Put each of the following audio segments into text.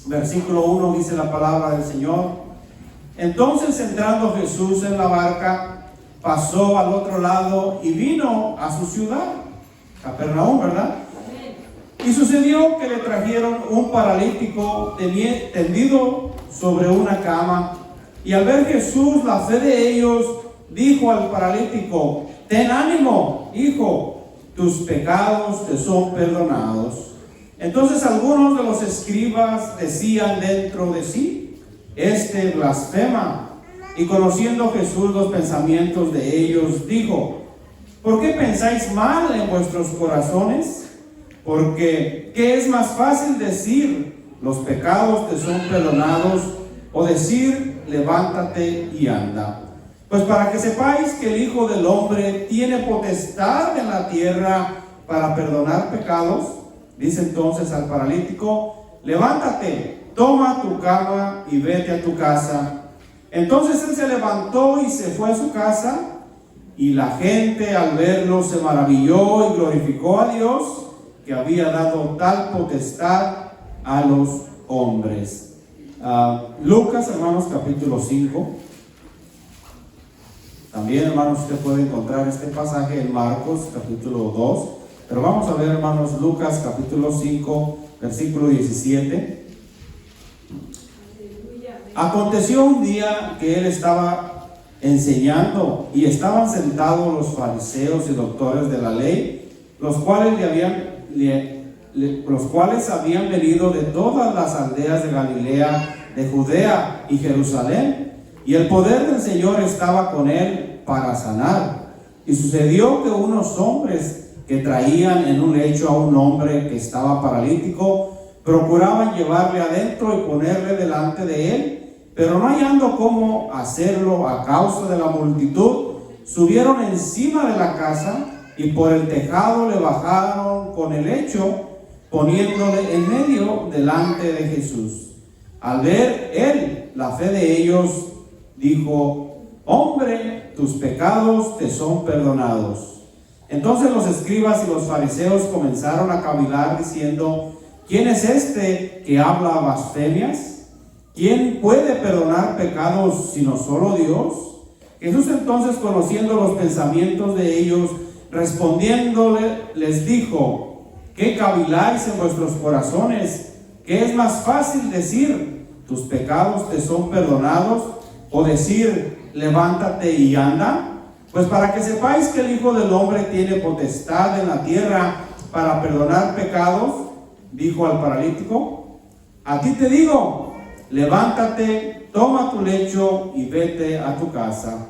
Versículo 1 dice la palabra del Señor: entonces, entrando Jesús en la barca, pasó al otro lado y vino a su ciudad, Capernaum, ¿verdad? Y sucedió que le trajeron un paralítico tendido sobre una cama. Y al ver Jesús la fe de ellos, dijo al paralítico: ten ánimo, hijo, tus pecados te son perdonados. Entonces algunos de los escribas decían dentro de sí: este blasfema. Y conociendo Jesús los pensamientos de ellos, dijo: ¿por qué pensáis mal en vuestros corazones? Porque ¿qué es más fácil decir: los pecados te son perdonados, o decir: levántate y anda? Pues para que sepáis que el Hijo del Hombre tiene potestad en la tierra para perdonar pecados, dice entonces al paralítico: levántate, toma tu cama y vete a tu casa. Entonces él se levantó y se fue a su casa, y la gente al verlo se maravilló y glorificó a Dios, que había dado tal potestad a los hombres. Lucas, hermanos, capítulo 5. También, hermanos, usted puede encontrar este pasaje en Marcos, capítulo 2. Pero vamos a ver, hermanos, Lucas, capítulo 5, versículo 17. Aconteció un día que él estaba enseñando, y estaban sentados los fariseos y doctores de la ley, los cuales habían venido de todas las aldeas de Galilea, de Judea y Jerusalén, y el poder del Señor estaba con él para sanar. Y sucedió que unos hombres que traían en un lecho a un hombre que estaba paralítico, procuraban llevarle adentro y ponerle delante de él, pero no hallando cómo hacerlo a causa de la multitud, subieron encima de la casa y por el tejado le bajaron con el lecho, poniéndole en medio delante de Jesús. Al ver él la fe de ellos, dijo: hombre, tus pecados te son perdonados. Entonces los escribas y los fariseos comenzaron a cavilar diciendo: ¿quién es este que habla blasfemias? ¿Quién puede perdonar pecados sino solo Dios? Jesús entonces, conociendo los pensamientos de ellos, respondiéndole, les dijo: ¿qué caviláis en vuestros corazones? ¿Qué es más fácil decir: tus pecados te son perdonados, o decir: levántate y anda? Pues para que sepáis que el Hijo del Hombre tiene potestad en la tierra para perdonar pecados, dijo al paralítico: a ti te digo, levántate, toma tu lecho y vete a tu casa.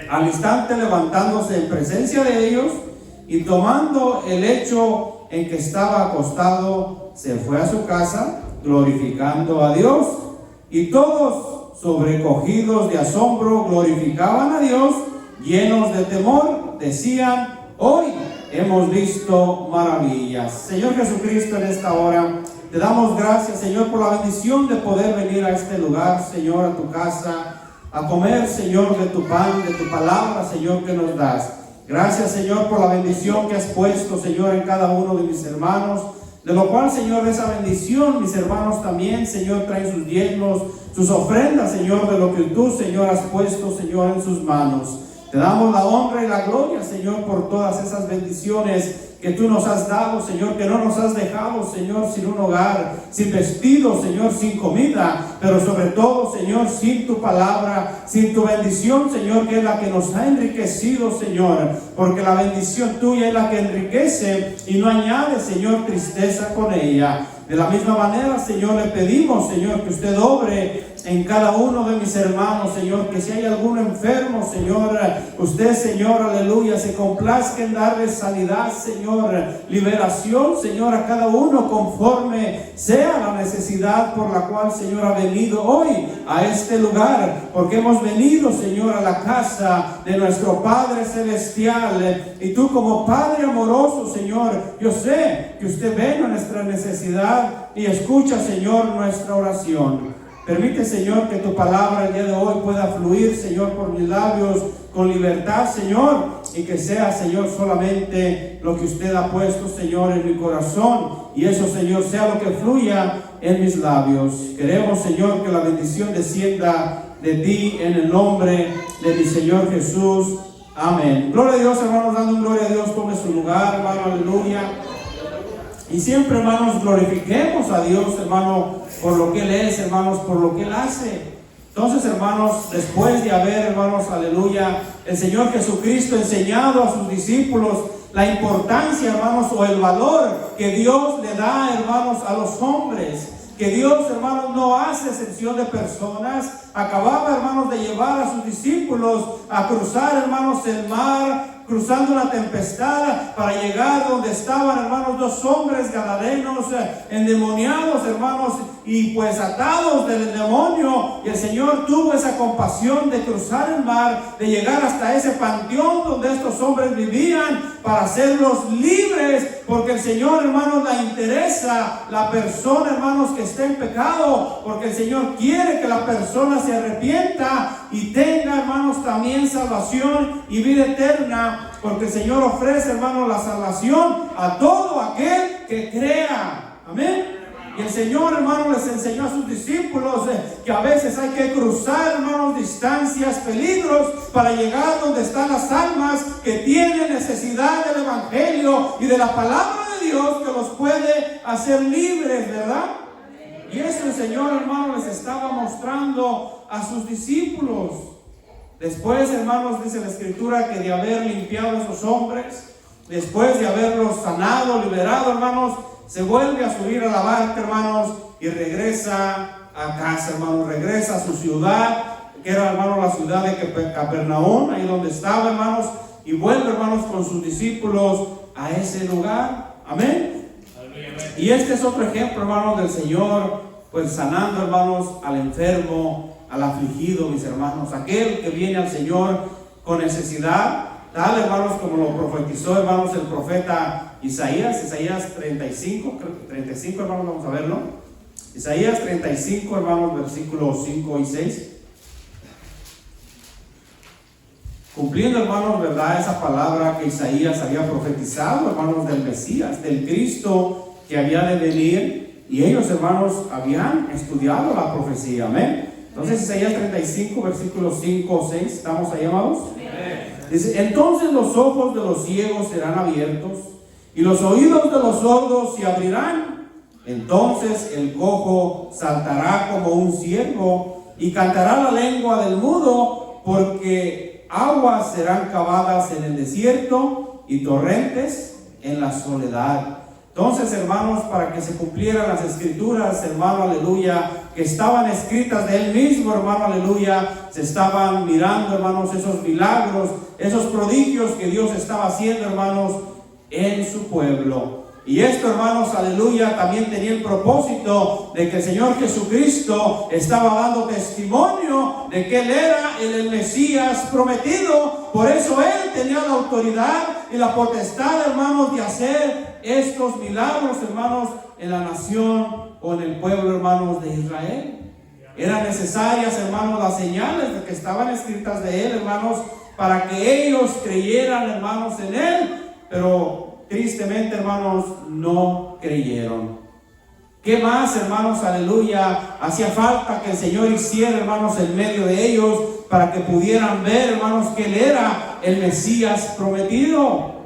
Al instante, levantándose en presencia de ellos y tomando el lecho en que estaba acostado, se fue a su casa, glorificando a Dios. Y todos, sobrecogidos de asombro, glorificaban a Dios, llenos de temor, decían: hoy hemos visto maravillas. Señor Jesucristo, en esta hora te damos gracias, Señor, por la bendición de poder venir a este lugar, Señor, a tu casa, a comer, Señor, de tu pan, de tu palabra, Señor, que nos das. Gracias, Señor, por la bendición que has puesto, Señor, en cada uno de mis hermanos, de lo cual, Señor, de esa bendición, mis hermanos también, Señor, traen sus diezmos, sus ofrendas, Señor, de lo que tú, Señor, has puesto, Señor, en sus manos. Te damos la honra y la gloria, Señor, por todas esas bendiciones que tú nos has dado, Señor, que no nos has dejado, Señor, sin un hogar, sin vestido, Señor, sin comida, pero sobre todo, Señor, sin tu palabra, sin tu bendición, Señor, que es la que nos ha enriquecido, Señor, porque la bendición tuya es la que enriquece y no añade, Señor, tristeza con ella. De la misma manera, Señor, le pedimos, Señor, que usted obre en cada uno de mis hermanos, Señor, que si hay alguno enfermo, Señor, usted, Señor, aleluya, se complazca en darle sanidad, Señor, liberación, Señor, a cada uno conforme sea la necesidad por la cual, Señor, ha venido hoy a este lugar, porque hemos venido, Señor, a la casa de nuestro Padre Celestial, y tú como Padre amoroso, Señor, yo sé que usted ve a nuestra necesidad y escucha, Señor, nuestra oración. Permite, Señor, que tu palabra el día de hoy pueda fluir, Señor, por mis labios con libertad, Señor, y que sea, Señor, solamente lo que usted ha puesto, Señor, en mi corazón, y eso, Señor, sea lo que fluya en mis labios. Queremos, Señor, que la bendición descienda de ti en el nombre de mi Señor Jesús. Amén. Gloria a Dios, hermanos, dando gloria a Dios, tome su lugar, hermano, aleluya. Y siempre, hermanos, glorifiquemos a Dios, hermano, por lo que Él es, hermanos, por lo que Él hace. Entonces, hermanos, después de haber, hermanos, aleluya, el Señor Jesucristo enseñado a sus discípulos la importancia, hermanos, o el valor que Dios le da, hermanos, a los hombres, que Dios, hermanos, no hace excepción de personas. Acababa, hermanos, de llevar a sus discípulos a cruzar, hermanos, el mar, cruzando una tempestad para llegar donde estaban, hermanos, dos hombres gadarenos endemoniados, hermanos, y pues atados del demonio. Y el Señor tuvo esa compasión de cruzar el mar, de llegar hasta ese panteón donde estos hombres vivían, para hacerlos libres, porque el Señor, hermanos, le interesa la persona, hermanos, que esté en pecado, porque el Señor quiere que la persona se arrepienta y tenga, hermanos, también salvación y vida eterna, porque el Señor ofrece, hermanos, la salvación a todo aquel que crea. Amén. Y el Señor, hermanos, les enseñó a sus discípulos que a veces hay que cruzar, hermanos, distancias, peligros, para llegar donde están las almas que tienen necesidad del Evangelio y de la palabra de Dios, que los puede hacer libres, ¿verdad? Y eso el Señor, hermanos, les estaba mostrando a sus discípulos. Después, hermanos, dice la Escritura que de haber limpiado a esos hombres, después de haberlos sanado, liberado, hermanos, se vuelve a subir a la barca, hermanos, y regresa a casa, hermanos, regresa a su ciudad, que era, hermanos, la ciudad de Capernaum, ahí donde estaba, hermanos, y vuelve, hermanos, con sus discípulos a ese lugar. Amén. Y este es otro ejemplo, hermanos, del Señor, pues sanando, hermanos, al enfermo, al afligido, mis hermanos, aquel que viene al Señor con necesidad, tal, hermanos, como lo profetizó, hermanos, el profeta Isaías 35, hermanos, vamos a verlo. Isaías 35, hermanos, versículos 5 y 6. Cumpliendo, hermanos, verdad, esa palabra que Isaías había profetizado, hermanos, del Mesías, del Cristo que había de venir. Y ellos, hermanos, habían estudiado la profecía. Amén. Entonces, Isaías 35, versículos 5 o 6. ¿Estamos ahí, amados? Dice: entonces los ojos de los ciegos serán abiertos y los oídos de los sordos se abrirán. Entonces el cojo saltará como un ciervo y cantará la lengua del mudo, porque aguas serán cavadas en el desierto y torrentes en la soledad. Entonces, hermanos, para que se cumplieran las escrituras, hermano, aleluya, que estaban escritas de Él mismo, hermano, aleluya, se estaban mirando, hermanos, esos milagros, esos prodigios que Dios estaba haciendo, hermanos, en su pueblo. Y esto, hermanos, aleluya, también tenía el propósito de que el Señor Jesucristo estaba dando testimonio de que Él era el Mesías prometido. Por eso Él tenía la autoridad y la potestad, hermanos, de hacer estos milagros, hermanos, en la nación o en el pueblo, hermanos, de Israel. Eran necesarias, hermanos, las señales de que estaban escritas de Él, hermanos, para que ellos creyeran, hermanos, en Él. Pero tristemente, hermanos, no creyeron. ¿Qué más, hermanos? Aleluya. Hacía falta que el Señor hiciera, hermanos, en medio de ellos, para que pudieran ver, hermanos, que Él era el Mesías prometido.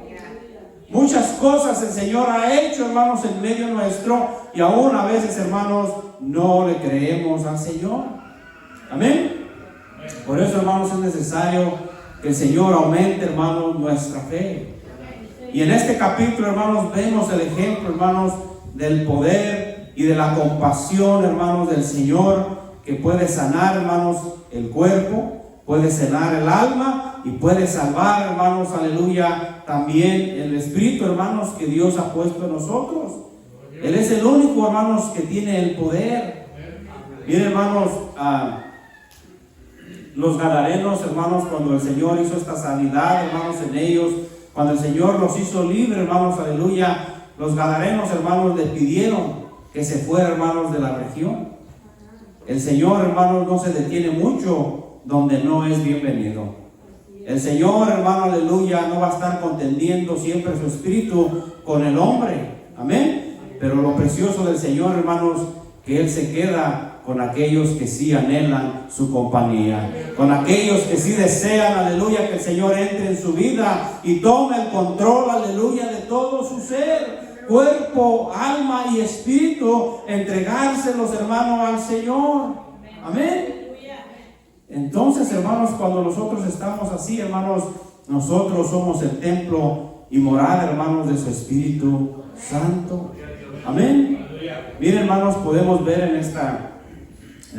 Muchas cosas el Señor ha hecho, hermanos, en medio nuestro, y aún a veces, hermanos, no le creemos al Señor. Amén. Por eso, hermanos, es necesario que el Señor aumente, hermanos, nuestra fe. Y en este capítulo, hermanos, vemos el ejemplo, hermanos, del poder y de la compasión, hermanos, del Señor, que puede sanar, hermanos, el cuerpo, puede sanar el alma y puede salvar, hermanos, aleluya, también el espíritu, hermanos, que Dios ha puesto en nosotros. Él es el único, hermanos, que tiene el poder. Miren, hermanos, los gadarenos, hermanos, cuando el Señor hizo esta sanidad, hermanos, en ellos, cuando el Señor los hizo libres, hermanos, aleluya, los gadarenos, hermanos, le pidieron que se fuera, hermanos, de la región. El Señor, hermanos, no se detiene mucho donde no es bienvenido. El Señor, hermano, aleluya, no va a estar contendiendo siempre su espíritu con el hombre. Amén. Pero lo precioso del Señor, hermanos, que Él se queda con aquellos que sí anhelan su compañía, con aquellos que sí desean, aleluya, que el Señor entre en su vida y tome el control, aleluya, de todo su ser, cuerpo, alma y espíritu, entregárselos, hermanos, al Señor. Amén. Entonces, hermanos, cuando nosotros estamos así, hermanos, nosotros somos el templo y morada, hermanos, de su Espíritu Santo. Amén. Miren, hermanos, podemos ver en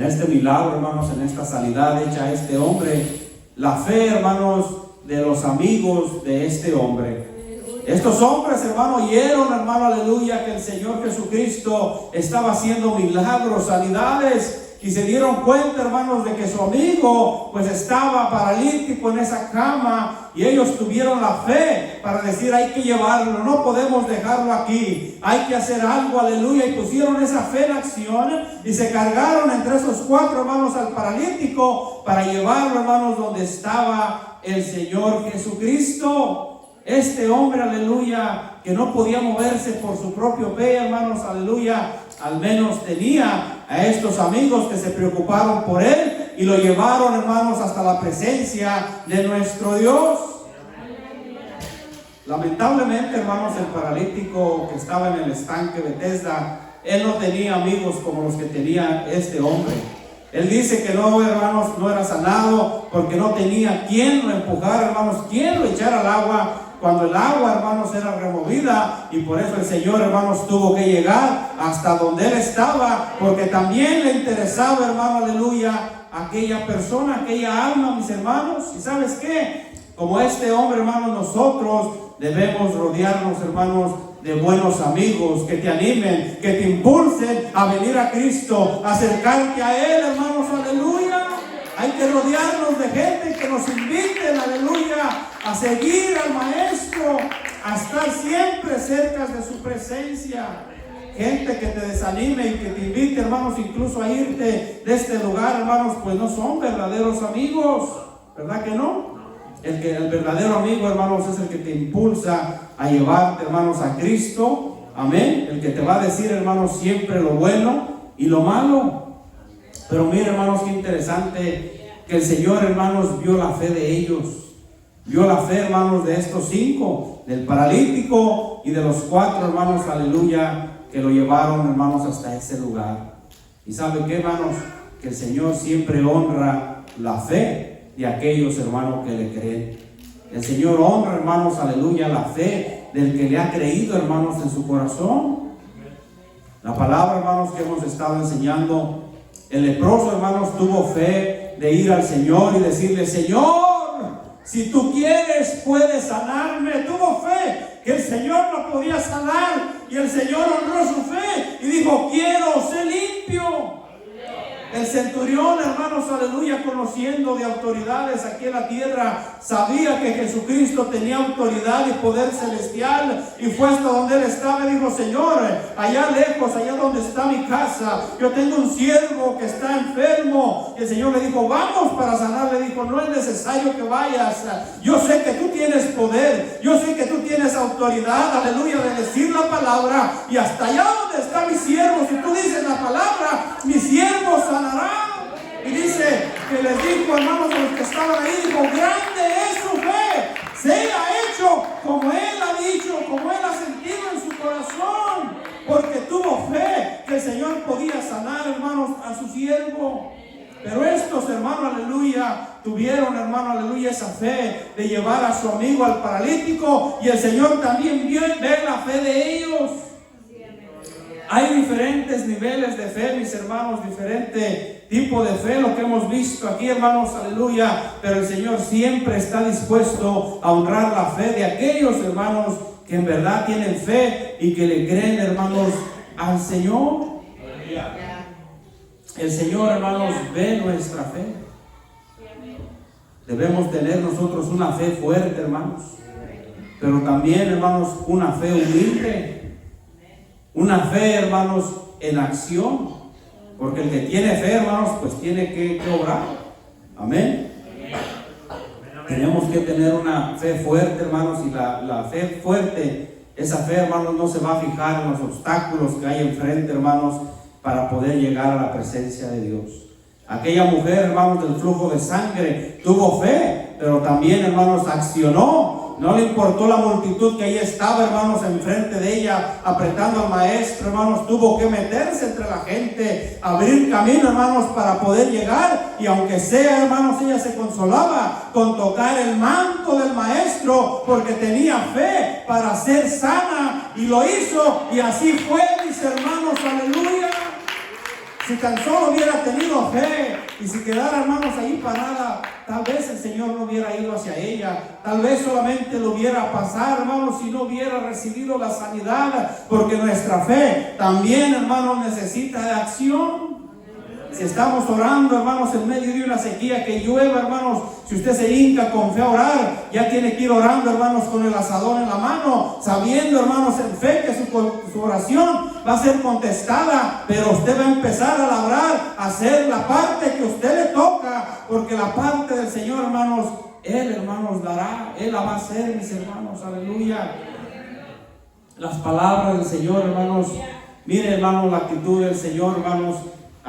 este milagro, hermanos, en esta sanidad hecha a este hombre, la fe, hermanos, de los amigos de este hombre. Estos hombres, hermanos, oyeron, hermano, aleluya, que el Señor Jesucristo estaba haciendo milagros, sanidades, y se dieron cuenta, hermanos, de que su amigo pues estaba paralítico en esa cama, y ellos tuvieron la fe para decir: hay que llevarlo, no podemos dejarlo aquí, hay que hacer algo, aleluya, y pusieron esa fe en acción y se cargaron entre esos 4 hermanos al paralítico para llevarlo, hermanos, donde estaba el Señor Jesucristo. Este hombre, aleluya, que no podía moverse por su propio pie, hermanos, aleluya, al menos tenía a estos amigos que se preocuparon por él y lo llevaron, hermanos, hasta la presencia de nuestro Dios. Lamentablemente, hermanos, el paralítico que estaba en el estanque Betesda, él no tenía amigos como los que tenía este hombre. Él dice que no, hermanos, no era sanado porque no tenía quien lo empujara, hermanos, quien lo echara al agua, cuando el agua, hermanos, era removida, y por eso el Señor, hermanos, tuvo que llegar hasta donde él estaba, porque también le interesaba, hermano, aleluya, aquella persona, aquella alma, mis hermanos. ¿Y sabes qué? Como este hombre, hermanos, nosotros debemos rodearnos, hermanos, de buenos amigos que te animen, que te impulsen a venir a Cristo, a acercarte a Él, hermanos, aleluya. Hay que rodearnos de gente que nos inviten, aleluya, a seguir al Maestro, a estar siempre cerca de su presencia. Gente que te desanime y que te invite, hermanos, incluso a irte de este lugar, hermanos, pues no son verdaderos amigos, ¿verdad que no? El verdadero amigo, hermanos, es el que te impulsa a llevarte, hermanos, a Cristo. Amén. El que te va a decir, hermanos, siempre lo bueno y lo malo. Pero mire, hermanos, qué interesante que el Señor, hermanos, vio la fe de ellos. Vio la fe, hermanos, de estos 5, del paralítico y de los 4, hermanos, aleluya, que lo llevaron, hermanos, hasta ese lugar. Y ¿sabe qué, hermanos? Que el Señor siempre honra la fe de aquellos, hermanos, que le creen. El Señor honra, hermanos, aleluya, la fe del que le ha creído, hermanos, en su corazón. La palabra, hermanos, que hemos estado enseñando, el leproso, hermanos, tuvo fe de ir al Señor y decirle: Señor, si tú quieres, puedes sanarme. Tuvo fe que el Señor lo podía sanar, y el Señor honró su fe y dijo: quiero ser limpio. El centurión, hermanos, aleluya, conociendo de autoridades aquí en la tierra, sabía que Jesucristo tenía autoridad y poder celestial, y fue hasta donde él estaba y dijo: Señor, allá lejos, allá donde está mi casa, yo tengo un siervo que está enfermo. Y el Señor le dijo: vamos para sanar. Le dijo: no es necesario que vayas, yo sé que tú tienes poder, yo sé que tú tienes autoridad, aleluya, de decir la palabra, y hasta allá donde está mi siervo, si tú dices la palabra, mi siervo sanará. Y dice que les dijo, hermanos, a los que estaban ahí, dijo: grande es su fe, sea hecho como él ha dicho, como él ha sentido en su corazón, porque tuvo fe que el Señor podía sanar, hermanos, a su siervo. Pero estos, hermanos, aleluya, tuvieron, hermano, aleluya, esa fe de llevar a su amigo al paralítico, y el Señor también vio y ve la fe de ellos. Hay diferentes niveles de fe, mis hermanos, diferente tipo de fe, lo que hemos visto aquí, hermanos, aleluya. Pero el Señor siempre está dispuesto a honrar la fe de aquellos, hermanos, que en verdad tienen fe y que le creen, hermanos, al Señor. El Señor, hermanos, ve nuestra fe. Debemos tener nosotros una fe fuerte, hermanos, pero también, hermanos, una fe humilde. Una fe, hermanos, en acción. Porque el que tiene fe, hermanos, pues tiene que obrar. Amén. Tenemos que tener una fe fuerte, hermanos. Y la fe fuerte, esa fe, hermanos, no se va a fijar en los obstáculos que hay enfrente, hermanos, para poder llegar a la presencia de Dios. Aquella mujer, hermanos, del flujo de sangre, tuvo fe, pero también, hermanos, accionó. No le importó la multitud que ahí estaba, hermanos, enfrente de ella, apretando al maestro, hermanos. Tuvo que meterse entre la gente, abrir camino, hermanos, para poder llegar. Y aunque sea, hermanos, ella se consolaba con tocar el manto del maestro, porque tenía fe para ser sana, y lo hizo, y así fue, mis hermanos, aleluya. Si tan solo hubiera tenido fe y si quedara, hermanos, ahí parada, tal vez el Señor no hubiera ido hacia ella. Tal vez solamente lo hubiera pasado, hermanos, si no hubiera recibido la sanidad. Porque nuestra fe también, hermanos, necesita de acción. Si estamos orando, hermanos, en medio de una sequía que llueva, hermanos, si usted se hinca con fe a orar, ya tiene que ir orando, hermanos, con el asadón en la mano, sabiendo, hermanos, en fe que su oración va a ser contestada, pero usted va a empezar a labrar, a hacer la parte que a usted le toca, porque la parte del Señor, hermanos, Él, hermanos, dará, Él la va a hacer, mis hermanos, aleluya. Las palabras del Señor, hermanos, mire, hermanos, la actitud del Señor, hermanos.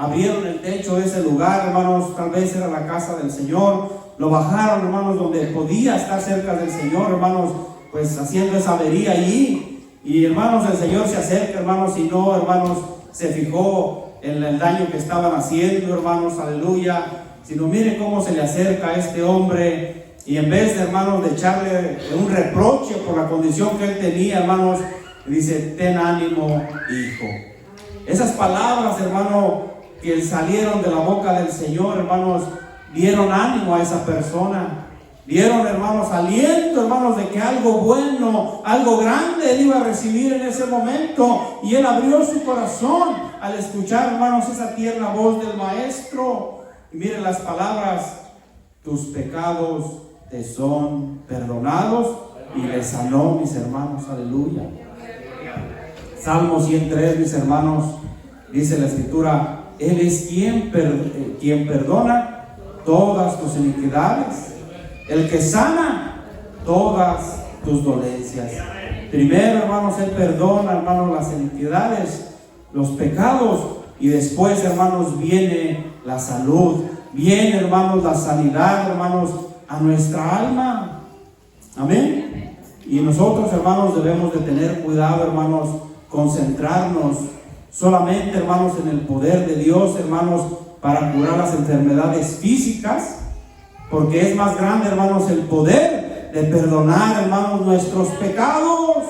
Abrieron el techo de ese lugar, hermanos, tal vez era la casa del Señor. Lo bajaron, hermanos, donde podía estar cerca del Señor, hermanos, pues haciendo esa avería allí. Y, hermanos, el Señor se acerca, hermanos, y no, hermanos, se fijó en el daño que estaban haciendo, hermanos, aleluya. Sino mire cómo se le acerca a este hombre. Y en vez de, hermanos, de echarle un reproche por la condición que él tenía, hermanos, dice: ten ánimo, hijo. Esas palabras, hermano, que salieron de la boca del Señor, hermanos, dieron ánimo a esa persona, dieron, hermanos, aliento, hermanos, de que algo bueno, algo grande él iba a recibir en ese momento. Y él abrió su corazón al escuchar, hermanos, esa tierna voz del maestro. Y miren las palabras: tus pecados te son perdonados. Y le sanó, mis hermanos, aleluya. Salmo 103, mis hermanos, dice la Escritura: Él es quien perdona todas tus iniquidades, el que sana todas tus dolencias. Primero, hermanos, Él perdona, hermanos, las iniquidades, los pecados, y después, hermanos, viene la salud, viene, hermanos, la sanidad, hermanos, a nuestra alma. Amén. Y nosotros, hermanos, debemos de tener cuidado, hermanos, concentrarnos solamente, hermanos, en el poder de Dios, hermanos, para curar las enfermedades físicas, porque es más grande, hermanos, el poder de perdonar, hermanos, nuestros pecados.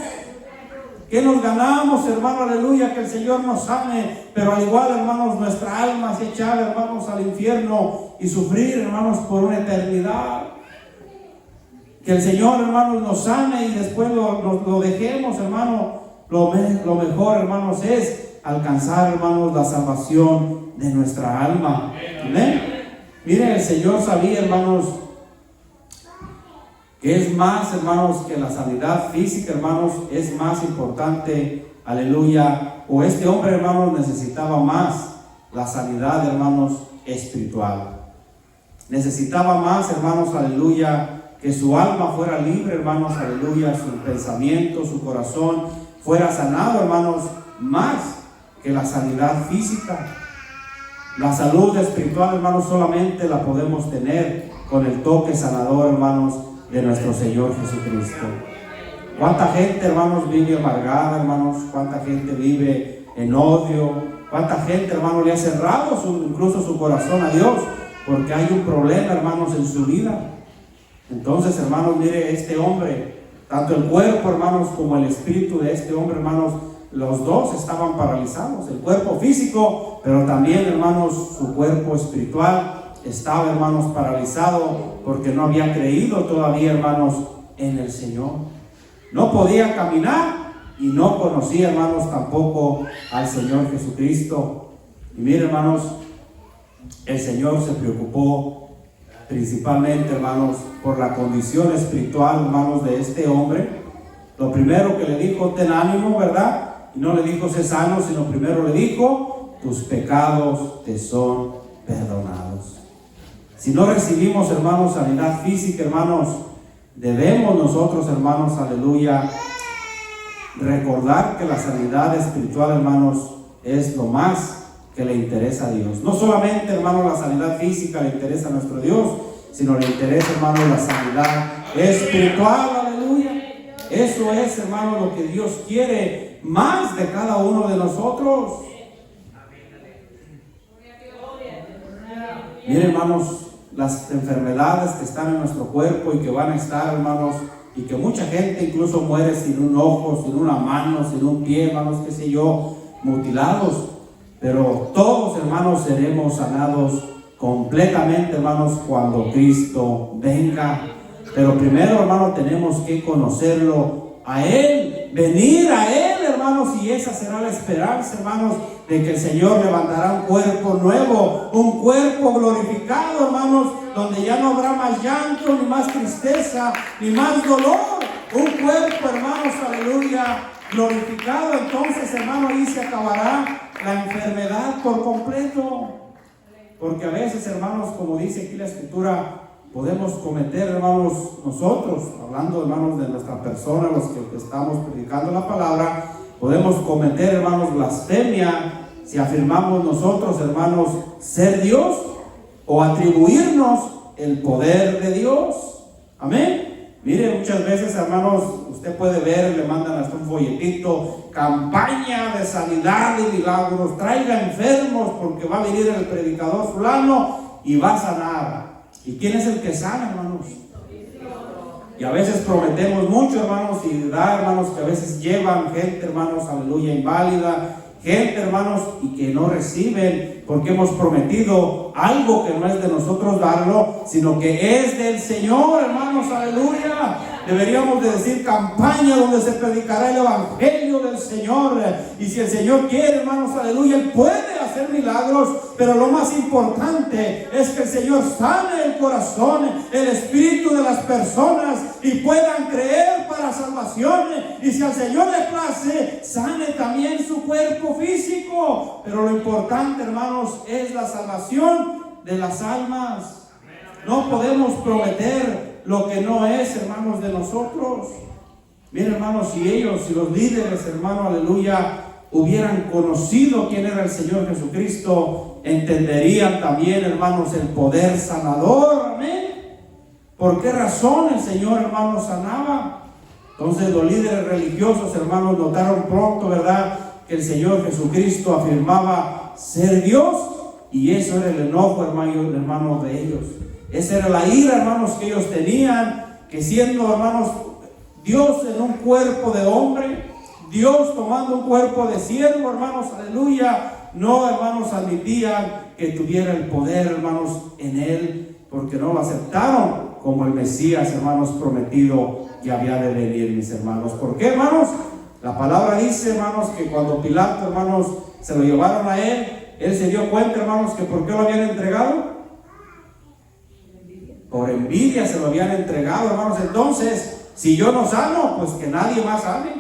¿Qué nos ganamos, hermano? Aleluya, que el Señor nos sane, pero al igual, hermanos, nuestra alma se echa, hermanos, al infierno y sufrir, hermanos, por una eternidad. Que el Señor, hermanos, nos sane y después lo dejemos, hermano. Lo mejor, hermanos, es alcanzar, hermanos, la salvación de nuestra alma. ¿Amén? Miren, el Señor sabía, hermanos, que es más, hermanos, que la sanidad física, hermanos, es más importante, aleluya. O este hombre, hermanos, necesitaba más la sanidad, hermanos, espiritual. Necesitaba más, hermanos, aleluya, que su alma fuera libre, hermanos, aleluya, su pensamiento, su corazón fuera sanado, hermanos, más que la sanidad física. La salud espiritual, hermanos, solamente la podemos tener con el toque sanador, hermanos, de nuestro Señor Jesucristo. ¿Cuánta gente, hermanos, vive amargada, hermanos? ¿Cuánta gente vive en odio? ¿Cuánta gente, hermanos, le ha cerrado incluso su corazón a Dios porque hay un problema, hermanos, en su vida? Entonces, hermanos, mire, este hombre, tanto el cuerpo, hermanos, como el espíritu de este hombre, hermanos, los dos estaban paralizados. El cuerpo físico, pero también, hermanos, su cuerpo espiritual estaba, hermanos, paralizado porque no había creído todavía, hermanos, en el Señor. No podía caminar y no conocía, hermanos, tampoco al Señor Jesucristo. Y mire, hermanos, el Señor se preocupó principalmente, hermanos, por la condición espiritual, hermanos, de este hombre. Lo primero que le dijo: ten ánimo, ¿verdad? Y no le dijo: sé sano, sino primero le dijo: tus pecados te son perdonados. Si no recibimos, hermanos, sanidad física, hermanos, debemos nosotros, hermanos, aleluya, recordar que la sanidad espiritual, hermanos, es lo más que le interesa a Dios. No solamente, hermano, la sanidad física le interesa a nuestro Dios, sino le interesa, hermano, la sanidad espiritual. Aleluya. Eso es, hermano, lo que Dios quiere más de cada uno de nosotros. Miren, hermanos, las enfermedades que están en nuestro cuerpo y que van a estar, hermanos, y que mucha gente incluso muere sin un ojo, sin una mano, sin un pie, hermanos, qué sé yo, mutilados. Pero todos, hermanos, seremos sanados completamente, hermanos, cuando Cristo venga. Pero primero, hermanos, tenemos que conocerlo a Él, venir a Él, hermanos, y esa será la esperanza, hermanos, de que el Señor levantará un cuerpo nuevo, un cuerpo glorificado, hermanos, donde ya no habrá más llanto, ni más tristeza, ni más dolor. Un cuerpo, hermanos, aleluya, glorificado. Entonces, hermano, ahí se acabará la enfermedad por completo. Porque a veces, hermanos, como dice aquí la Escritura, podemos cometer, hermanos, nosotros, hablando, hermanos, de nuestra persona, los que estamos predicando la palabra, podemos cometer, hermanos, blasfemia si afirmamos nosotros, hermanos, ser Dios o atribuirnos el poder de Dios. Amén. Mire, muchas veces, hermanos, usted puede ver, le mandan hasta un folletito, campaña de sanidad y milagros, traiga enfermos porque va a venir el predicador fulano y va a sanar. ¿Y quién es el que sana, hermanos? Y a veces prometemos mucho, hermanos, y da, hermanos, que a veces llevan gente, hermanos, aleluya, inválida, gente, hermanos, y que no reciben porque hemos prometido algo que no es de nosotros darlo, sino que es del Señor, hermanos, aleluya. Deberíamos de decir campaña donde se predicará el evangelio del Señor. Y si el Señor quiere, hermanos, aleluya, Él puede hacer milagros, pero lo más importante es que el Señor sane el corazón, el espíritu de las personas y puedan creer para salvación. Y si al Señor le place, sane también su cuerpo físico. Pero lo importante, hermanos, es la salvación de las almas. No podemos prometer lo que no es, hermanos, de nosotros. Miren, hermanos, si los líderes, hermanos, aleluya, hubieran conocido quién era el Señor Jesucristo, entenderían también, hermanos, el poder sanador. Amén. ¿Por qué razón el Señor, hermanos, sanaba? Entonces los líderes religiosos, hermanos, notaron pronto, ¿verdad?, que el Señor Jesucristo afirmaba ser Dios, y eso era el enojo, hermanos, de ellos. Esa era la ira, hermanos, que ellos tenían, que siendo, hermanos, Dios en un cuerpo de hombre, Dios tomando un cuerpo de siervo, hermanos, aleluya, no, hermanos, admitían que tuviera el poder, hermanos, en Él, porque no lo aceptaron como el Mesías, hermanos, prometido que había de venir, mis hermanos. ¿Por qué, hermanos? La palabra dice, hermanos, que cuando Pilato, hermanos, se lo llevaron a él se dio cuenta, hermanos, que ¿por qué lo habían entregado? Por envidia se lo habían entregado, hermanos. Entonces, si yo no sano, pues que nadie más sane.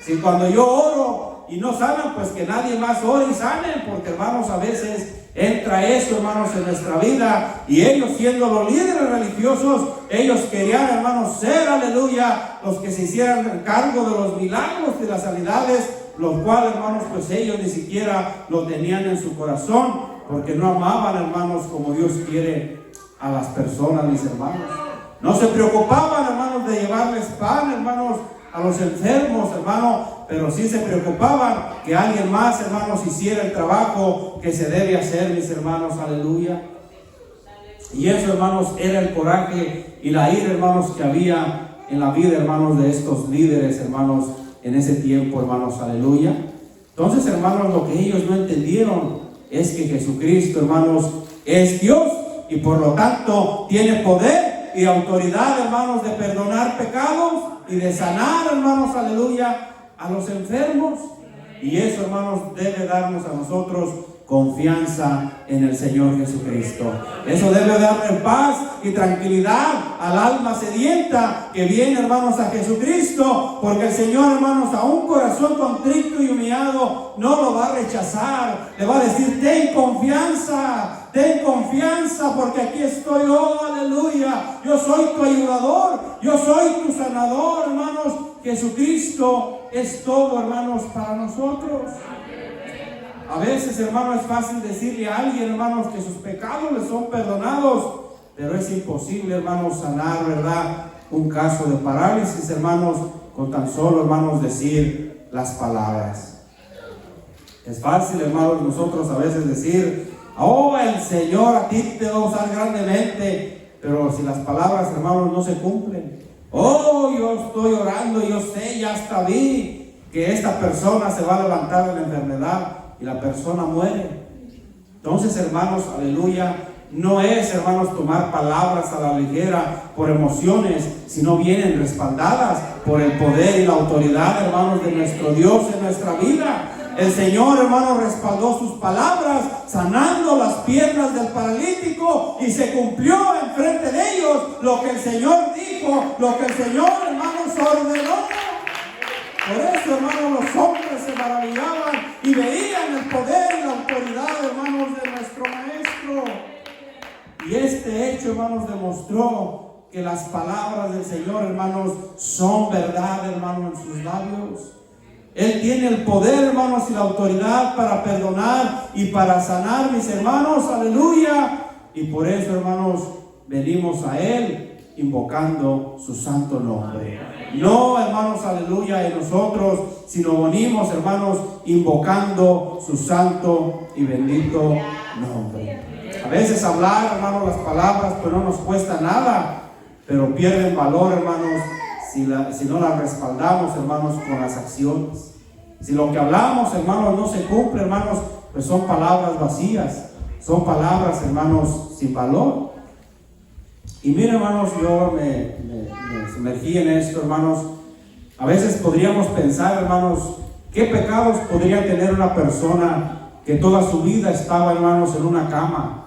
Si cuando yo oro y no sanan, pues que nadie más ore y sane. Porque, hermanos, a veces entra eso, hermanos, en nuestra vida. Y ellos, siendo los líderes religiosos, ellos querían, hermanos, ser, aleluya, los que se hicieran cargo de los milagros y las sanidades, los cuales, hermanos, pues ellos ni siquiera lo tenían en su corazón, porque no amaban, hermanos, como Dios quiere a las personas, mis hermanos. No se preocupaban, hermanos, de llevarles pan, hermanos, a los enfermos, hermanos, pero sí se preocupaban que alguien más, hermanos, hiciera el trabajo que se debe hacer, mis hermanos, aleluya. Y eso, hermanos, era el coraje y la ira, hermanos, que había en la vida, hermanos, de estos líderes, hermanos, en ese tiempo, hermanos, aleluya. Entonces, hermanos, lo que ellos no entendieron es que Jesucristo, hermanos, es Dios y por lo tanto tiene poder y autoridad, hermanos, de perdonar pecados y de sanar, hermanos, aleluya, a los enfermos. Y eso, hermanos, debe darnos a nosotros confianza en el Señor Jesucristo. Eso debe darle paz y tranquilidad al alma sedienta que viene, hermanos, a Jesucristo, porque el Señor, hermanos, a un corazón contrito y humillado no lo va a rechazar. Le va a decir: ten confianza, porque aquí estoy, oh, aleluya. Yo soy tu ayudador, yo soy tu sanador, hermanos. Jesucristo es todo, hermanos, para nosotros. A veces, hermano, es fácil decirle a alguien, hermanos, que sus pecados les son perdonados, pero es imposible, hermanos, sanar, ¿verdad?, un caso de parálisis, hermanos, con tan solo, hermanos, decir las palabras. Es fácil, hermanos, nosotros a veces decir: oh, el Señor a ti te va a usar grandemente, pero si las palabras, hermanos, no se cumplen. Oh, yo estoy orando, yo sé, ya hasta vi que esta persona se va a levantar de la enfermedad y la persona muere. Entonces, hermanos, aleluya, no es, hermanos, tomar palabras a la ligera por emociones, sino vienen respaldadas por el poder y la autoridad, hermanos, de nuestro Dios en nuestra vida. El Señor, hermano, respaldó sus palabras, sanando las piernas del paralítico, y se cumplió enfrente de ellos lo que el Señor dijo, lo que el Señor, hermanos, ordenó. Por eso, hermanos, los hombres se maravillaban y veían el poder y la autoridad, hermanos, de nuestro Maestro. Y este hecho, hermanos, demostró que las palabras del Señor, hermanos, son verdad, hermanos, en sus labios. Él tiene el poder, hermanos, y la autoridad para perdonar y para sanar, mis hermanos, aleluya. Y por eso, hermanos, venimos a Él invocando su santo nombre. No, hermanos, aleluya, en nosotros, sino venimos, hermanos, invocando su santo y bendito nombre. A veces hablar, hermanos, las palabras pues no nos cuesta nada, pero pierden valor, hermanos, si no las respaldamos, hermanos, con las acciones. Si lo que hablamos, hermanos, no se cumple, hermanos, pues son palabras vacías, son palabras, hermanos, sin valor. Y miren, hermanos, yo me sumergí en esto, hermanos. A veces podríamos pensar, hermanos, qué pecados podría tener una persona que toda su vida estaba, hermanos, en una cama.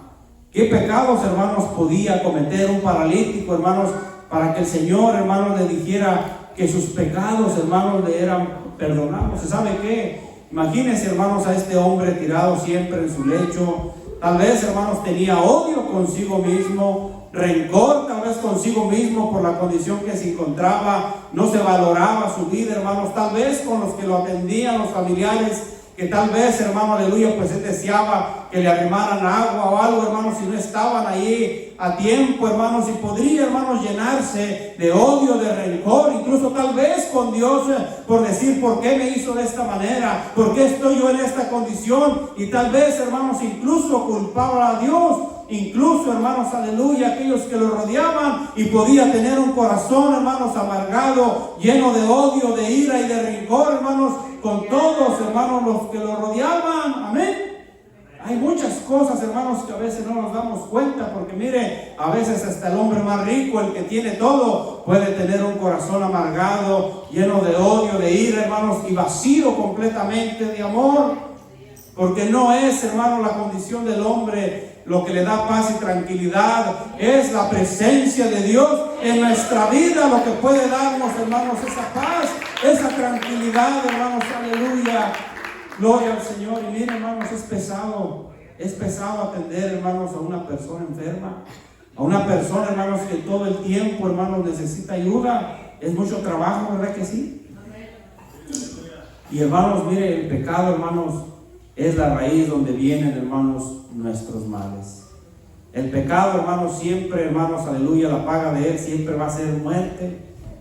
Qué pecados, hermanos, podía cometer un paralítico, hermanos, para que el Señor, hermanos, le dijera que sus pecados, hermanos, le eran perdonados. ¿Se sabe qué? Imagínense, hermanos, a este hombre tirado siempre en su lecho. Tal vez, hermanos, tenía odio consigo mismo, rencor tal vez consigo mismo por la condición que se encontraba. No se valoraba su vida, hermanos, tal vez con los que lo atendían, los familiares, que tal vez, hermano, aleluya, pues él deseaba que le arrimaran agua o algo, hermanos, si no estaban ahí a tiempo, hermanos, y podría, hermanos, llenarse de odio, de rencor, incluso tal vez con Dios, por decir: ¿por qué me hizo de esta manera? ¿Por qué estoy yo en esta condición? Y tal vez, hermanos, incluso culpaba a Dios, incluso, hermanos, aleluya, aquellos que lo rodeaban, y podía tener un corazón, hermanos, amargado, lleno de odio, de ira y de rencor, hermanos, con todos, hermanos, los que lo rodeaban. Amén. Hay muchas cosas, hermanos, que a veces no nos damos cuenta, porque mire, a veces hasta el hombre más rico, el que tiene todo, puede tener un corazón amargado, lleno de odio, de ira, hermanos, y vacío completamente de amor, porque no es, hermanos, la condición del hombre lo que le da paz y tranquilidad. Es la presencia de Dios en nuestra vida lo que puede darnos, hermanos, esa paz, esa tranquilidad, hermanos, aleluya. Gloria al Señor. Y miren, hermanos, es pesado atender, hermanos, a una persona enferma, a una persona, hermanos, que todo el tiempo, hermanos, necesita ayuda. Es mucho trabajo, ¿verdad que sí? Y hermanos, miren, el pecado, hermanos, es la raíz donde vienen, hermanos, nuestros males. El pecado, hermanos, siempre, hermanos, aleluya, la paga de él siempre va a ser muerte.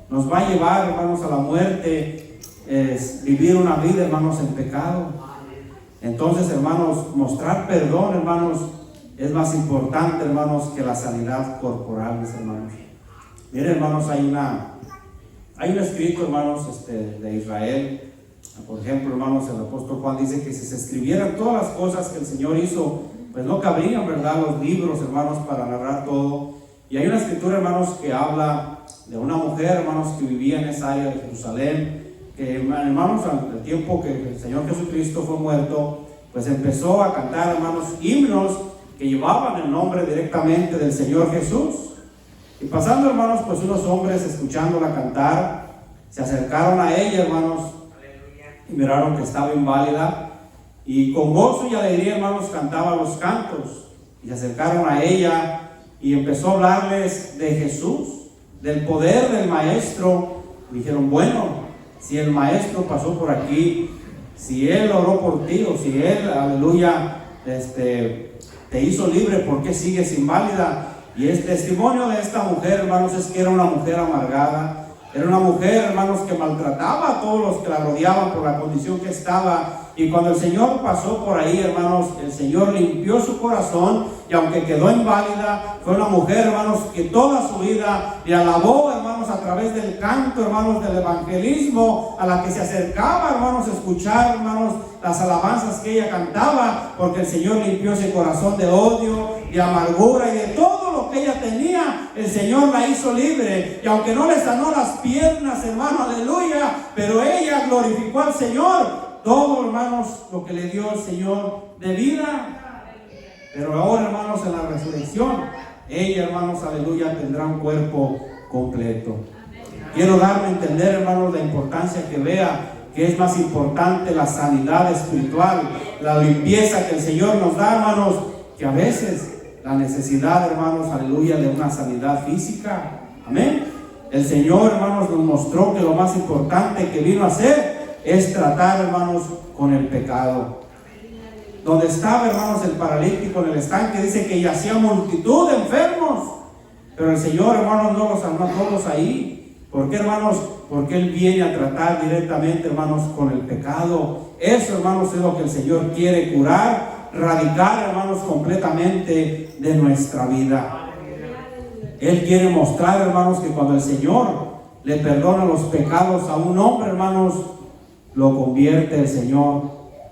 Nos va a llevar, hermanos, a la muerte. Es vivir una vida, hermanos, en pecado. Entonces, hermanos, mostrar perdón, hermanos, es más importante, hermanos, que la sanidad corporal, mis hermanos. Miren, hermanos, hay un escrito, hermanos, de Israel. Por ejemplo, hermanos, el apóstol Juan dice que si se escribieran todas las cosas que el Señor hizo, pues no cabrían, ¿verdad?, los libros, hermanos, para narrar todo. Y hay una escritura, hermanos, que habla de una mujer, hermanos, que vivía en esa área de Jerusalén, que, hermanos, al tiempo que el Señor Jesucristo fue muerto, pues empezó a cantar, hermanos, himnos que llevaban el nombre directamente del Señor Jesús. Y pasando, hermanos, pues unos hombres escuchándola cantar, se acercaron a ella, hermanos, y miraron que estaba inválida, y con gozo y alegría, hermanos, cantaba los cantos. Y se acercaron a ella y empezó a hablarles de Jesús, del poder del Maestro. Y dijeron: bueno, si el Maestro pasó por aquí, Si Él oró por ti, o si Él, aleluya, te hizo libre, ¿por qué sigues inválida? Y el testimonio de esta mujer, hermanos, es que era una mujer amargada. Era una mujer, hermanos, que maltrataba a todos los que la rodeaban por la condición que estaba. Y cuando el Señor pasó por ahí, hermanos, el Señor limpió su corazón. Y aunque quedó inválida, fue una mujer, hermanos, que toda su vida le alabó, hermanos, a través del canto, hermanos, del evangelismo, a la que se acercaba, hermanos, a escuchar, hermanos, las alabanzas que ella cantaba, porque el Señor limpió ese corazón de odio, de amargura y de todo lo que ella tenía. El Señor la hizo libre. Y aunque no le sanó las piernas, hermano, aleluya, pero ella glorificó al Señor. Todo, hermanos, lo que le dio el Señor de vida. Pero ahora, hermanos, en la resurrección, ella, hermanos, aleluya, tendrá un cuerpo completo. Quiero darme a entender, hermanos, la importancia que vea que es más importante la sanidad espiritual, la limpieza que el Señor nos da, hermanos, que a veces la necesidad, hermanos, aleluya, de una sanidad física. Amén. El Señor, hermanos, nos mostró que lo más importante que vino a hacer es tratar, hermanos, con el pecado. Donde estaba, hermanos, el paralítico en el estanque, dice que yacía multitud de enfermos, pero el Señor, hermanos, no los sanó a todos ahí. ¿Por qué, hermanos? Porque Él viene a tratar directamente, hermanos, con el pecado. Eso, hermanos, es lo que el Señor quiere curar, radicar, hermanos, completamente de nuestra vida. Él quiere mostrar, hermanos, que cuando el Señor le perdona los pecados a un hombre, hermanos, lo convierte el Señor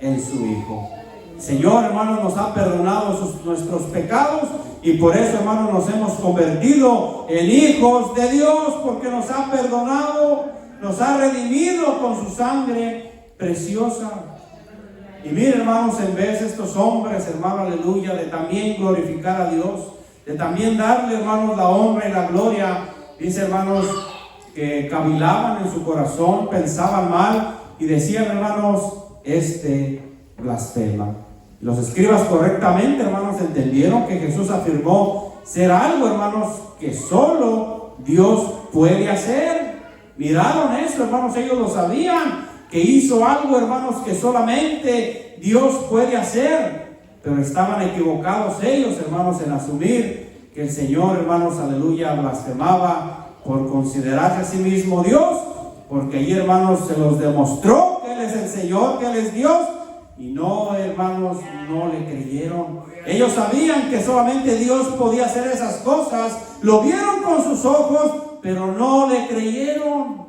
en su Hijo. El Señor, hermanos, nos ha perdonado nuestros pecados, y por eso, hermanos, nos hemos convertido en hijos de Dios, porque nos ha perdonado, nos ha redimido con su sangre preciosa. Y miren, hermanos, en vez de estos hombres, hermano, aleluya, de también glorificar a Dios, de también darle, hermanos, la honra y la gloria, dice, hermanos, que cavilaban en su corazón, pensaban mal y decían, hermanos, blasfema. Los escribas correctamente, hermanos, entendieron que Jesús afirmó ser algo, hermanos, que solo Dios puede hacer. Miraron eso, hermanos, ellos lo sabían, que hizo algo, hermanos, que solamente Dios puede hacer. Pero estaban equivocados ellos, hermanos, en asumir que el Señor, hermanos, aleluya, blasfemaba por considerarse a sí mismo Dios, porque allí, hermanos, se los demostró que Él es el Señor, que Él es Dios. Y no, hermanos, no le creyeron. Ellos sabían que solamente Dios podía hacer esas cosas, lo vieron con sus ojos, pero no le creyeron.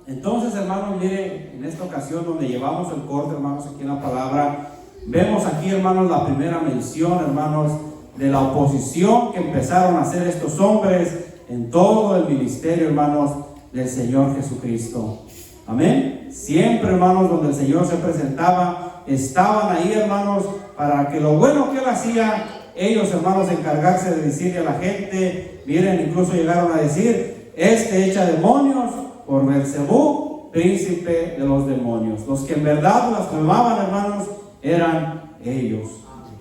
Entonces, hermanos, miren, en esta ocasión donde llevamos el corte, hermanos, aquí en la palabra, vemos aquí, hermanos, la primera mención, hermanos, de la oposición que empezaron a hacer estos hombres en todo el ministerio, hermanos, del Señor Jesucristo. Amén. Siempre, hermanos, donde el Señor se presentaba, estaban ahí, hermanos, para que lo bueno que Él hacía, ellos, hermanos, encargarse de decirle a la gente. Miren, incluso llegaron a decir, echa demonios por Beelzebú, príncipe de los demonios. Los que en verdad blasfemaban, hermanos, eran ellos.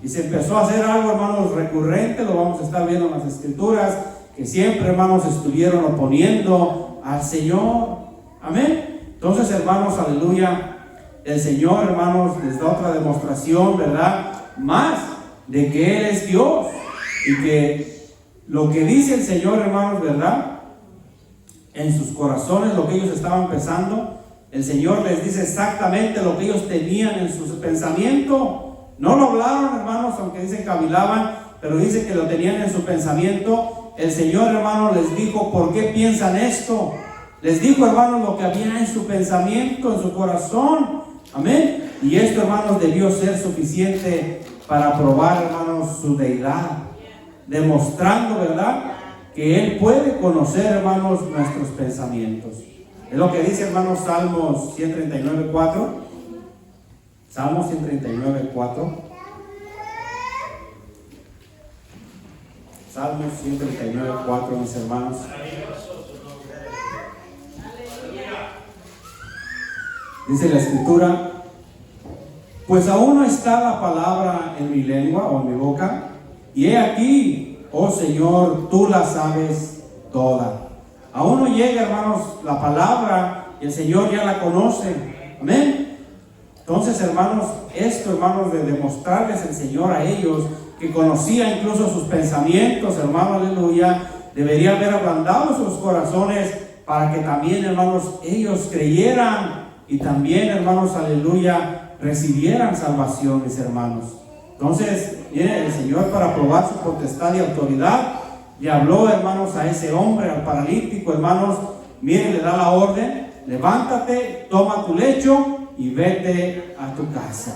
Y se empezó a hacer algo, hermanos, recurrente, lo vamos a estar viendo en las Escrituras, que siempre, hermanos, estuvieron oponiendo al Señor. Amén. Entonces, hermanos, aleluya, el Señor, hermanos, les da otra demostración, ¿verdad? Más de que Él es Dios, y que lo que dice el Señor, hermanos, ¿verdad? En sus corazones, lo que ellos estaban pensando, el Señor les dice exactamente lo que ellos tenían en su pensamiento. No lo hablaron, hermanos, aunque dicen que cavilaban, pero dice que lo tenían en su pensamiento. El Señor, hermanos, les dijo, ¿por qué piensan esto? Les dijo, hermanos, lo que había en su pensamiento, en su corazón. Amén. Y esto, hermanos, debió ser suficiente para probar, hermanos, su deidad, demostrando, ¿verdad?, que Él puede conocer, hermanos, nuestros pensamientos. Es lo que dice, hermanos, Salmos 139:4. Salmos 139:4. Salmos 139:4, mis hermanos. Dice la Escritura, pues aún no está la palabra en mi lengua o en mi boca, y he aquí, oh Señor, tú la sabes toda. Aún no llega, hermanos, la palabra, y el Señor ya la conoce. Amén. Entonces, hermanos, esto, hermanos, de demostrarles el Señor a ellos, que conocía incluso sus pensamientos, hermano, aleluya, debería haber ablandado sus corazones para que también, hermanos, ellos creyeran y también, hermanos, aleluya, recibieran salvación, mis hermanos. Entonces, miren, el Señor, para probar su potestad y autoridad, le habló, hermanos, a ese hombre, al paralítico, hermanos, miren, le da la orden: levántate, toma tu lecho y vete a tu casa.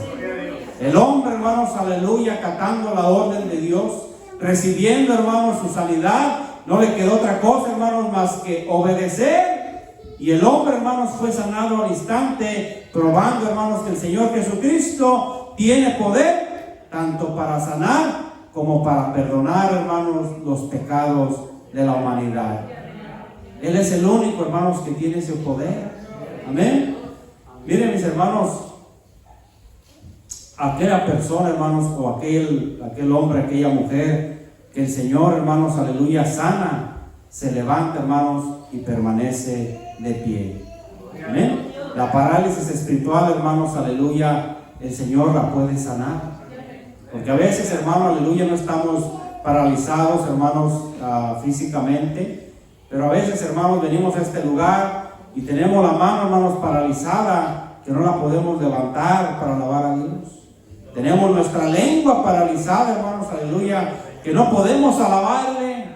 El hombre, hermanos, aleluya, acatando la orden de Dios, recibiendo, hermanos, su sanidad, no le quedó otra cosa, hermanos, más que obedecer. Y el hombre, hermanos, fue sanado al instante, probando, hermanos, que el Señor Jesucristo tiene poder tanto para sanar como para perdonar, hermanos, los pecados de la humanidad. Él es el único, hermanos, que tiene ese poder. Amén. Miren, mis hermanos, aquella persona, hermanos, o aquel hombre, aquella mujer que el Señor, hermanos, aleluya, sana, se levanta, hermanos, y permanece de pie. Amén. La parálisis espiritual, hermanos, aleluya, el Señor la puede sanar. Porque a veces, hermanos, aleluya, no estamos paralizados, hermanos, físicamente, pero a veces, hermanos, venimos a este lugar y tenemos la mano, hermanos, paralizada, que no la podemos levantar para alabar a Dios. Tenemos nuestra lengua paralizada, hermanos, aleluya, que no podemos alabarle,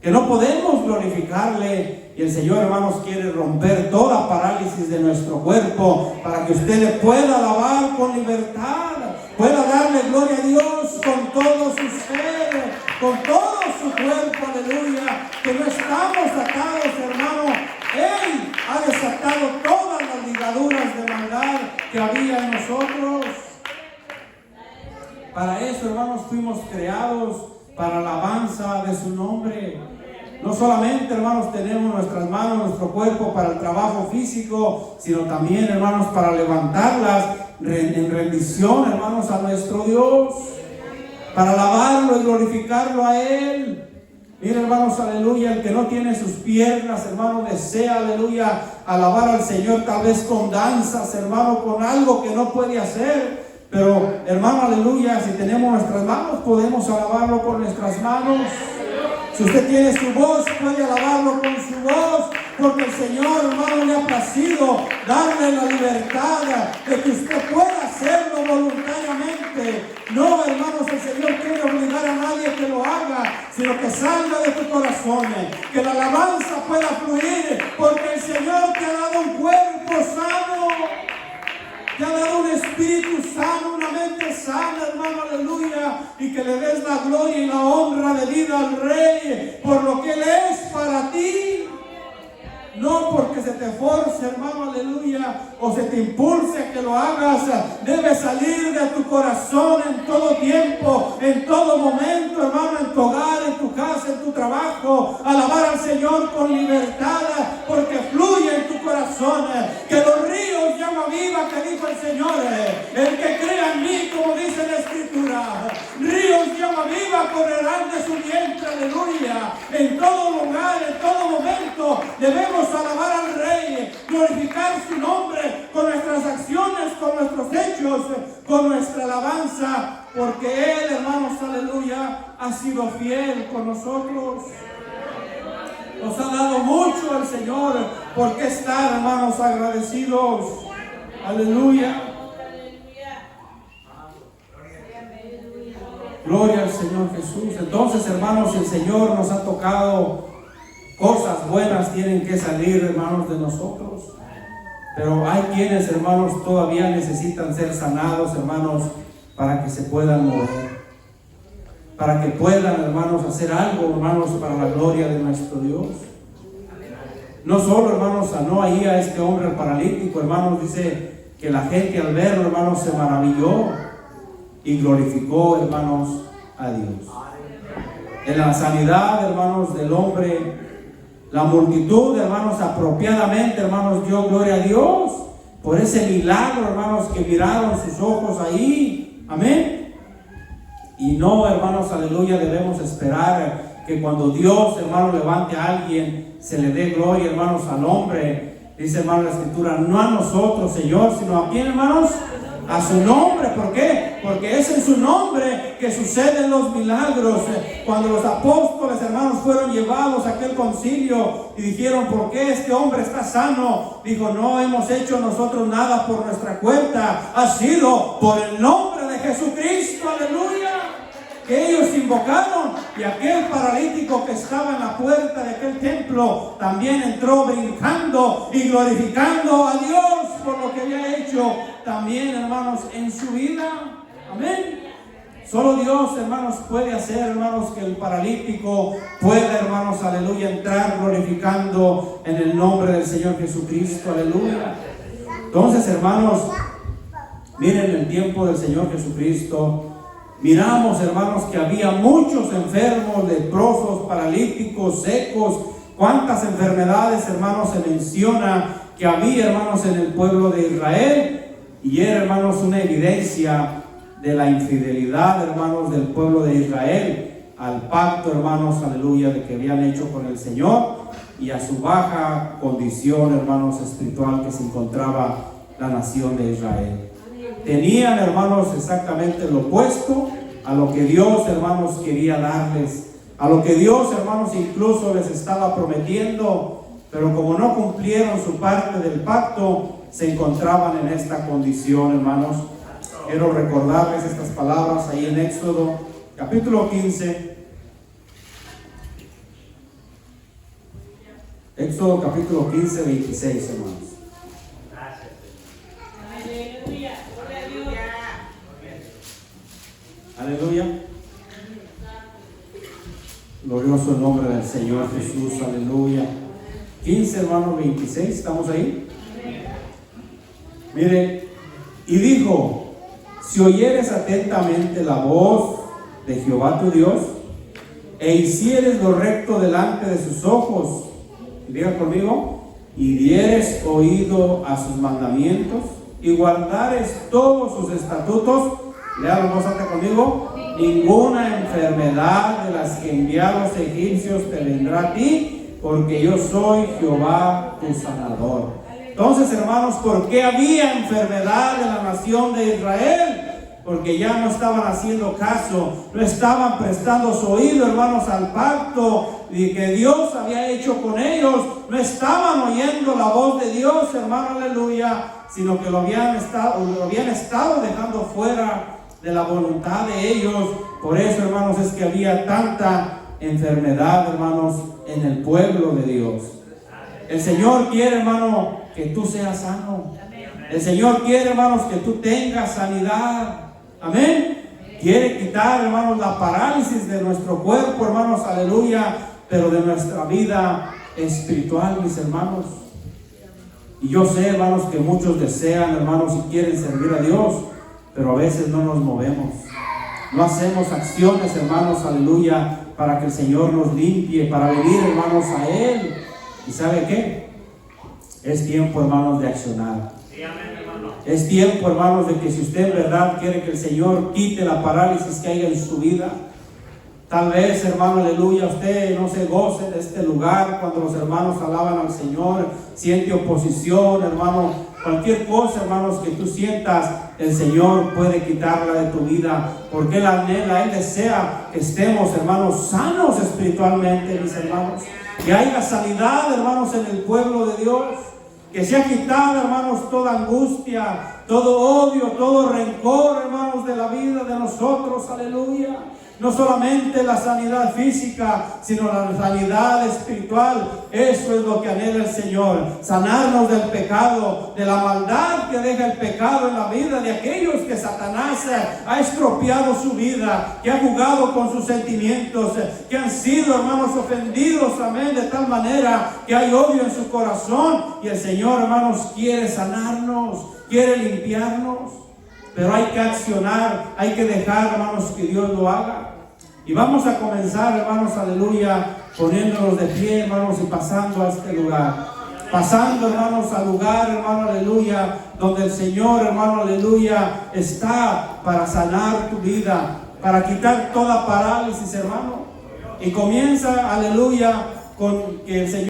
que no podemos glorificarle. Y el Señor, hermanos, quiere romper toda parálisis de nuestro cuerpo para que usted le pueda alabar con libertad, pueda darle gloria a Dios con todo su ser, con todo su cuerpo, aleluya, que no estamos atados, hermano. Él ha desatado todas las ligaduras de maldad que había en nosotros. Para eso, hermanos, fuimos creados, para la alabanza de su nombre. No solamente, hermanos, tenemos nuestras manos, nuestro cuerpo para el trabajo físico, sino también, hermanos, para levantarlas en rendición, hermanos, a nuestro Dios, para alabarlo y glorificarlo a Él. Mira, hermanos, aleluya, el que no tiene sus piernas, hermano, desea, aleluya, alabar al Señor, tal vez con danzas, hermano, con algo que no puede hacer. Pero, hermano, aleluya, si tenemos nuestras manos, podemos alabarlo con nuestras manos. Si usted tiene su voz, puede alabarlo con su voz, porque el Señor, hermano, le ha placido darle la libertad de que usted pueda hacerlo voluntariamente. No, hermanos, el Señor quiere obligar a nadie que lo haga, sino que salga de tu corazón, que la alabanza pueda fluir, porque el Señor te ha dado un cuerpo sano, te ha dado un espíritu sano, una mente sana, hermano, aleluya, y que le des la gloria y la honra de vida al Rey por lo que Él es para ti. No porque se te force, hermano, aleluya, o se te impulse a que lo hagas. Debe salir de tu corazón en todo tiempo, en todo momento, hermano, en tu hogar, en tu casa, en tu trabajo. Alabar al Señor con libertad, porque fluye en tu corazón. Que los ríos de agua viva, que dijo el Señor, el que crea en mí, como dice la Escritura, ríos de agua viva correrán de su vientre, aleluya. En todo lugar, en todo momento, debemos alabar al Rey, glorificar su nombre con nuestras acciones, con nuestros hechos, con nuestra alabanza, porque Él, hermanos, aleluya, ha sido fiel con nosotros. Nos ha dado mucho el Señor, porque estar, hermanos, agradecidos. Aleluya. Gloria al Señor Jesús. Entonces, hermanos, el Señor nos ha tocado. Cosas buenas tienen que salir, hermanos, de nosotros. Pero hay quienes, hermanos, todavía necesitan ser sanados, hermanos, para que se puedan mover. Para que puedan, hermanos, hacer algo, hermanos, para la gloria de nuestro Dios. No solo, hermanos, sanó ahí a este hombre paralítico, hermanos, dice que la gente al verlo, hermanos, se maravilló y glorificó, hermanos, a Dios. En la sanidad, hermanos, del hombre, la multitud, hermanos, apropiadamente, hermanos, dio gloria a Dios por ese milagro, hermanos, que miraron sus ojos ahí. Amén. Y no, hermanos, aleluya, debemos esperar que cuando Dios, hermanos, levante a alguien, se le dé gloria, hermanos, al hombre. Dice, hermano, la Escritura, no a nosotros, Señor, sino a quién, hermanos, a su nombre. ¿Por qué? Porque es en su nombre que suceden los milagros. Cuando los apóstoles, hermanos, fueron llevados a aquel concilio y dijeron, ¿por qué este hombre está sano? Dijo, no hemos hecho nosotros nada por nuestra cuenta, ha sido por el nombre de Jesucristo. Aleluya. Que ellos invocaron, y aquel paralítico que estaba en la puerta de aquel templo también entró brincando y glorificando a Dios por lo que había hecho también, hermanos, en su vida. Amén. Solo Dios, hermanos, puede hacer, hermanos, que el paralítico pueda, hermanos, aleluya, entrar glorificando en el nombre del Señor Jesucristo. Aleluya. Entonces, hermanos, miren el tiempo del Señor Jesucristo. Miramos, hermanos, que había muchos enfermos, leprosos, paralíticos, secos. Cuántas enfermedades, hermanos, se menciona que había, hermanos, en el pueblo de Israel. Y era, hermanos, una evidencia de la infidelidad, hermanos, del pueblo de Israel al pacto, hermanos, aleluya, de que habían hecho con el Señor, y a su baja condición, hermanos, espiritual que se encontraba la nación de Israel. Tenían, hermanos, exactamente lo opuesto a lo que Dios, hermanos, quería darles, a lo que Dios, hermanos, incluso les estaba prometiendo, pero como no cumplieron su parte del pacto, se encontraban en esta condición, hermanos. Quiero recordarles estas palabras ahí en Éxodo capítulo 15. Éxodo capítulo 15, 26, hermanos. Aleluya. Glorioso el nombre del Señor Jesús. Aleluya. 15, hermanos, 26. ¿Estamos ahí? Mire, y dijo: si oyeres atentamente la voz de Jehová tu Dios, e hicieres lo recto delante de sus ojos, y diga conmigo, y dieres oído a sus mandamientos, y guardares todos sus estatutos, lea en voz alta conmigo, ninguna enfermedad de las que enviaron los egipcios te vendrá a ti, porque yo soy Jehová tu sanador. Entonces, hermanos, ¿por qué había enfermedad en la nación de Israel? Porque ya no estaban haciendo caso, no estaban prestando su oído, hermanos, al pacto y que Dios había hecho con ellos. No estaban oyendo la voz de Dios, hermano, aleluya, sino que lo habían estado dejando fuera de la voluntad de ellos. Por eso, hermanos, es que había tanta enfermedad, hermanos, en el pueblo de Dios. El Señor quiere, hermano, que tú seas sano. El Señor quiere, hermanos, que tú tengas sanidad. Amén. Quiere quitar, hermanos, la parálisis de nuestro cuerpo, hermanos, aleluya, pero de nuestra vida espiritual, mis hermanos. Y yo sé, hermanos, que muchos desean, hermanos, y quieren servir a Dios, pero a veces no nos movemos. No hacemos acciones, hermanos, aleluya, para que el Señor nos limpie, para venir, hermanos, a Él. ¿Y sabe qué? Es tiempo, hermanos, de accionar. Es tiempo, hermanos, de que si usted en verdad quiere que el Señor quite la parálisis que haya en su vida, tal vez, hermano, aleluya, usted no se goce de este lugar cuando los hermanos alaban al Señor, siente oposición, hermano, cualquier cosa, hermanos, que tú sientas, el Señor puede quitarla de tu vida, porque Él anhela, Él desea que estemos, hermanos, sanos espiritualmente, mis hermanos, que haya sanidad, hermanos, en el pueblo de Dios. Que sea quitada, hermanos, toda angustia, todo odio, todo rencor, hermanos, de la vida de nosotros, aleluya. No solamente la sanidad física, sino la sanidad espiritual. Eso es lo que anhela el Señor. Sanarnos del pecado, de la maldad que deja el pecado en la vida de aquellos que Satanás ha estropeado su vida, que ha jugado con sus sentimientos, que han sido, hermanos, ofendidos, amén, de tal manera que hay odio en su corazón. Y el Señor, hermanos, quiere sanarnos, quiere limpiarnos. Pero hay que accionar, hay que dejar, hermanos, que Dios lo haga. Y vamos a comenzar, hermanos, aleluya, poniéndonos de pie, hermanos, y pasando a este lugar. Pasando, hermanos, al lugar, hermano, aleluya, donde el Señor, hermano, aleluya, está para sanar tu vida, para quitar toda parálisis, hermano. Y comienza, aleluya, con que el Señor